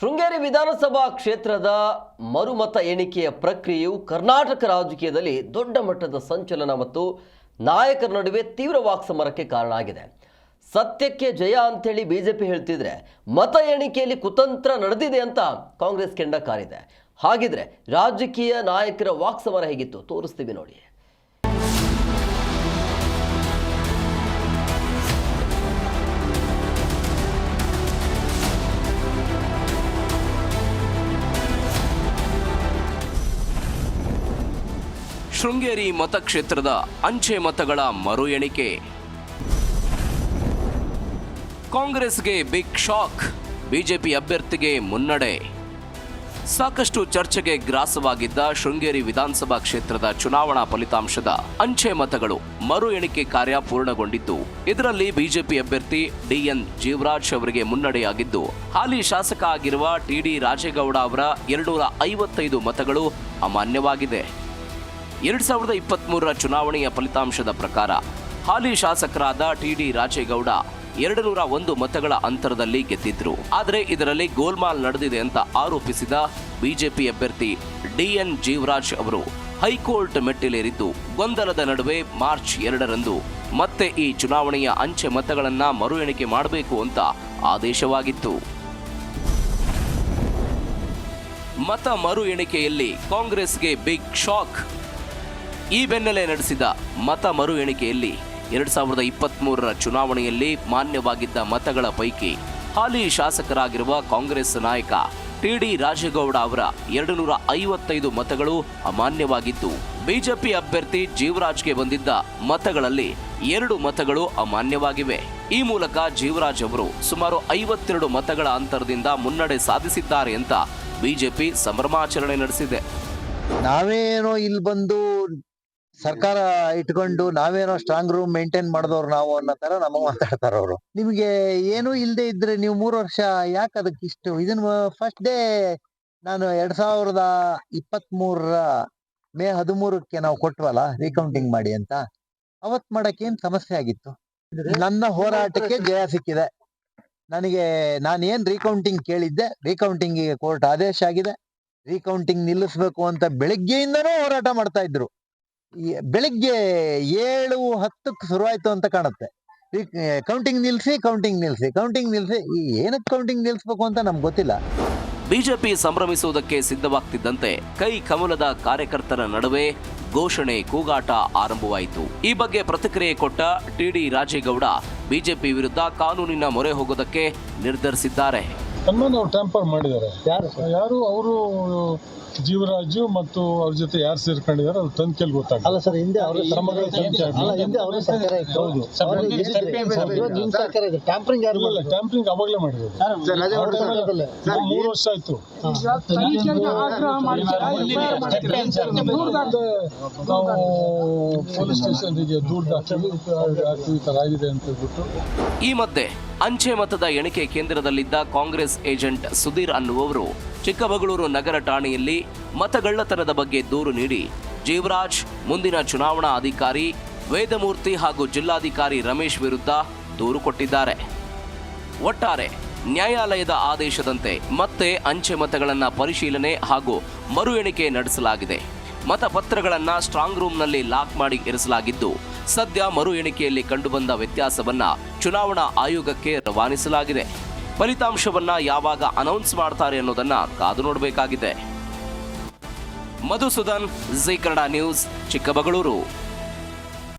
ಶೃಂಗೇರಿ ವಿಧಾನಸಭಾ ಕ್ಷೇತ್ರದ ಮರುಮತ ಎಣಿಕೆಯ ಪ್ರಕ್ರಿಯೆಯು ಕರ್ನಾಟಕ ರಾಜಕೀಯದಲ್ಲಿ ದೊಡ್ಡ ಮಟ್ಟದ ಸಂಚಲನ ಮತ್ತು ನಾಯಕರ ನಡುವೆ ತೀವ್ರ ವಾಕ್ಸಮರಕ್ಕೆ ಕಾರಣ ಆಗಿದೆ. ಸತ್ಯಕ್ಕೆ ಜಯ ಅಂತೇಳಿ ಬಿಜೆಪಿ ಹೇಳ್ತಿದ್ರೆ ಮತ ಎಣಿಕೆಯಲ್ಲಿ ಕುತಂತ್ರ ನಡೆದಿದೆ ಅಂತ ಕಾಂಗ್ರೆಸ್ ಕೆಂಡ ಕಾರಿದೆ. ಹಾಗಿದ್ರೆ ರಾಜಕೀಯ ನಾಯಕರ ವಾಕ್ಸಮರ ಹೇಗಿತ್ತು ತೋರಿಸ್ತೀವಿ ನೋಡಿ. ಶೃಂಗೇರಿ ಮತಕ್ಷೇತ್ರದ ಅಂಚೆ ಮತಗಳ ಮರು ಎಣಿಕೆ. ಕಾಂಗ್ರೆಸ್ಗೆ ಬಿಗ್ ಶಾಕ್, ಬಿಜೆಪಿ ಅಭ್ಯರ್ಥಿಗೆ ಮುನ್ನಡೆ. ಸಾಕಷ್ಟು ಚರ್ಚೆಗೆ ಗ್ರಾಸವಾಗಿದ್ದ ಶೃಂಗೇರಿ ವಿಧಾನಸಭಾ ಕ್ಷೇತ್ರದ ಚುನಾವಣಾ ಫಲಿತಾಂಶದ ಅಂಚೆ ಮತಗಳು ಮರು ಎಣಿಕೆ ಕಾರ್ಯ ಪೂರ್ಣಗೊಂಡಿದ್ದು, ಇದರಲ್ಲಿ ಬಿಜೆಪಿ ಅಭ್ಯರ್ಥಿ ಡಿಎನ್ ಜೀವರಾಜ್ ಅವರಿಗೆ ಮುನ್ನಡೆಯಾಗಿದ್ದು, ಹಾಲಿ ಶಾಸಕ ಆಗಿರುವ ಟಿಡಿ ರಾಜೇಗೌಡ ಅವರ 255 ಮತಗಳು ಅಮಾನ್ಯವಾಗಿದೆ. 2023 ಚುನಾವಣೆಯ ಫಲಿತಾಂಶದ ಪ್ರಕಾರ ಹಾಲಿ ಶಾಸಕರಾದ ಟಿಡಿ ರಾಜೇಗೌಡ 201 ಮತಗಳ ಅಂತರದಲ್ಲಿ ಗೆದ್ದಿದ್ರು. ಆದರೆ ಇದರಲ್ಲಿ ಗೋಲ್ಮಾಲ್ ನಡೆದಿದೆ ಅಂತ ಆರೋಪಿಸಿದ ಬಿಜೆಪಿ ಅಭ್ಯರ್ಥಿ ಡಿಎನ್ ಜೀವರಾಜ್ ಅವರು ಹೈಕೋರ್ಟ್ ಮೆಟ್ಟಿಲೇರಿದ್ದು, ಗೊಂದಲದ ನಡುವೆ ಮಾರ್ಚ್ 2ರಂದು ಮತ್ತೆ ಈ ಚುನಾವಣೆಯ ಅಂಚೆ ಮತಗಳನ್ನ ಮರು ಎಣಿಕೆ ಮಾಡಬೇಕು ಅಂತ ಆದೇಶವಾಗಿತ್ತು. ಮತ ಮರು ಎಣಿಕೆಯಲ್ಲಿ ಕಾಂಗ್ರೆಸ್ಗೆ ಬಿಗ್ ಶಾಕ್. ಈ ಬೆನ್ನಲ್ಲೇ ನಡೆಸಿದ ಮತ ಮರು ಎಣಿಕೆಯಲ್ಲಿ 2023 ಚುನಾವಣೆಯಲ್ಲಿ ಮಾನ್ಯವಾಗಿದ್ದ ಮತಗಳ ಪೈಕಿ ಹಾಲಿ ಶಾಸಕರಾಗಿರುವ ಕಾಂಗ್ರೆಸ್ ನಾಯಕ ಟಿಡಿ ರಾಜೇಗೌಡ ಅವರ 255 ಮತಗಳು ಅಮಾನ್ಯವಾಗಿದ್ದು, ಬಿಜೆಪಿ ಅಭ್ಯರ್ಥಿ ಜೀವರಾಜ್ಗೆ ಬಂದಿದ್ದ ಮತಗಳಲ್ಲಿ 2 ಮತಗಳು ಅಮಾನ್ಯವಾಗಿವೆ. ಈ ಮೂಲಕ ಜೀವರಾಜ್ ಅವರು ಸುಮಾರು 52 ಮತಗಳ ಅಂತರದಿಂದ ಮುನ್ನಡೆ ಸಾಧಿಸಿದ್ದಾರೆ ಅಂತ ಬಿಜೆಪಿ ಸಂಭ್ರಮಾಚರಣೆ ನಡೆಸಿದೆ. ನಾವೇನೋ ಇಲ್ಲಿ ಬಂದು ಸರ್ಕಾರ ಇಟ್ಕೊಂಡು ನಾವೇನೋ ಸ್ಟ್ರಾಂಗ್ ರೂಮ್ ಮೇಂಟೈನ್ ಮಾಡಿದವ್ರು ನಾವು ಅನ್ನೋ ತರ ನಮಗ್ ಮಾತಾಡ್ತಾರ ಅವರು. ನಿಮ್ಗೆ ಏನು ಇಲ್ಲದೆ ಇದ್ರೆ ನೀವು 3 ವರ್ಷ ಯಾಕೆ ಅದಕ್ಕೆ ಇಷ್ಟು ಇದನ್ನ ಫಸ್ಟ್ ಡೇ ನಾನು 2023 ಮೇ 13ಕ್ಕೆ ನಾವು ಕೊಟ್ವಲ್ಲ ರೀಕೌಂಟಿಂಗ್ ಮಾಡಿ ಅಂತ, ಅವತ್ ಮಾಡಕ್ ಏನ್ ಸಮಸ್ಯೆ ಆಗಿತ್ತು? ನನ್ನ ಹೋರಾಟಕ್ಕೆ ಜಯ ಸಿಕ್ಕಿದೆ. ನಾನೇನ್ ರೀಕೌಂಟಿಂಗ್ ಕೇಳಿದ್ದೆ, ರೀಕೌಂಟಿಂಗ್ ಕೋರ್ಟ್ ಆದೇಶ ಆಗಿದೆ. ರೀಕೌಂಟಿಂಗ್ ನಿಲ್ಲಿಸ್ಬೇಕು ಅಂತ ಬೆಳಿಗ್ಗೆಯಿಂದನೂ ಹೋರಾಟ ಮಾಡ್ತಾ ಇದ್ರು. ಬೆಳಿಗ್ಗೆ 7:10 ಶುರುವಾಯ್ತು ಅಂತ ಕಾಣುತ್ತೆ. ಕೌಂಟಿಂಗ್ ನಿಲ್ಸಿ ಏನಕ್ಕೆ ಕೌಂಟಿಂಗ್ ನಿಲ್ಸ್ಬೇಕು ಅಂತ ನಮ್ಗೆ ಗೊತ್ತಿಲ್ಲ. ಬಿಜೆಪಿ ಸಂಭ್ರಮಿಸುವುದಕ್ಕೆ ಸಿದ್ಧವಾಗ್ತಿದ್ದಂತೆ ಕೈ ಕಮಲದ ಕಾರ್ಯಕರ್ತರ ನಡುವೆ ಘೋಷಣೆ ಕೂಗಾಟ ಆರಂಭವಾಯಿತು. ಈ ಬಗ್ಗೆ ಪ್ರತಿಕ್ರಿಯೆ ಕೊಟ್ಟ ಟಿಡಿ ರಾಜೇಗೌಡ ಬಿಜೆಪಿ ವಿರುದ್ಧ ಕಾನೂನಿನ ಮೊರೆ ಹೋಗೋದಕ್ಕೆ ನಿರ್ಧರಿಸಿದ್ದಾರೆ. ಟ್ಯಾಂಪರ್ ಮಾಡಿದ್ದಾರೆ. ಯಾರು ಅವರು ಜೀವರಾಜು ಮತ್ತು ಅವ್ರ ಜೊತೆ ಯಾರು ಸೇರ್ಕೊಂಡಿದ್ದಾರೆ ಅವ್ರು ತನಿಖೆಯಲ್ಲಿ ಗೊತ್ತಾಗ. ಅಲ್ಲ ಸರ್, ಹಿಂದೆ ಅವರು ಸರ್ಕಾರ ಟ್ಯಾಂಪರಿಂಗ್ ಅವಾಗಲೇ ಮಾಡಿರೋದು. 3 ವರ್ಷ ಆಯ್ತು. ನಾವು ಪೊಲೀಸ್ ಸ್ಟೇಷನ್ಗೆ ದೂರು ದಾಖಲಿ ಈ ತರ ಆಗಿದೆ ಅಂತ ಹೇಳ್ಬಿಟ್ಟು. ಈ ಮಧ್ಯೆ ಅಂಚೆ ಮತದ ಎಣಿಕೆ ಕೇಂದ್ರದಲ್ಲಿದ್ದ ಕಾಂಗ್ರೆಸ್ ಏಜೆಂಟ್ ಸುಧೀರ್ ಅನ್ನುವವರು ಚಿಕ್ಕಮಗಳೂರು ನಗರ ಠಾಣೆಯಲ್ಲಿ ಮತಗಳ್ಳತನದ ಬಗ್ಗೆ ದೂರು ನೀಡಿ ಜೀವರಾಜ್, ಮುಂದಿನ ಚುನಾವಣಾ ಅಧಿಕಾರಿ ವೇದಮೂರ್ತಿ ಹಾಗೂ ಜಿಲ್ಲಾಧಿಕಾರಿ ರಮೇಶ್ ವಿರುದ್ಧ ದೂರು ಕೊಟ್ಟಿದ್ದಾರೆ. ಒಟ್ಟಾರೆ ನ್ಯಾಯಾಲಯದ ಆದೇಶದಂತೆ ಮತ್ತೆ ಅಂಚೆ ಮತಗಳನ್ನು ಪರಿಶೀಲನೆ ಹಾಗೂ ಮರು ಎಣಿಕೆ ನಡೆಸಲಾಗಿದೆ. ಮತಪತ್ರಗಳನ್ನು ಸ್ಟ್ರಾಂಗ್ ರೂಮ್ನಲ್ಲಿ ಲಾಕ್ ಮಾಡಿ ಇರಿಸಲಾಗಿದ್ದು, ಸದ್ಯ ಮರು ಎಣಿಕೆಯಲ್ಲಿ ಕಂಡುಬಂದ ವ್ಯತ್ಯಾಸವನ್ನ ಚುನಾವಣಾ ಆಯೋಗಕ್ಕೆ ರವಾನಿಸಲಾಗಿದೆ. ಫಲಿತಾಂಶವನ್ನ ಯಾವಾಗ ಅನೌನ್ಸ್ ಮಾಡ್ತಾರೆ ಅನ್ನೋದನ್ನ ಕಾದು ನೋಡಬೇಕಾಗಿದೆ. ಮಧುಸೂದನ್, ಜೀ ಕನ್ನಡ ನ್ಯೂಸ್, ಚಿಕ್ಕಮಗಳೂರು.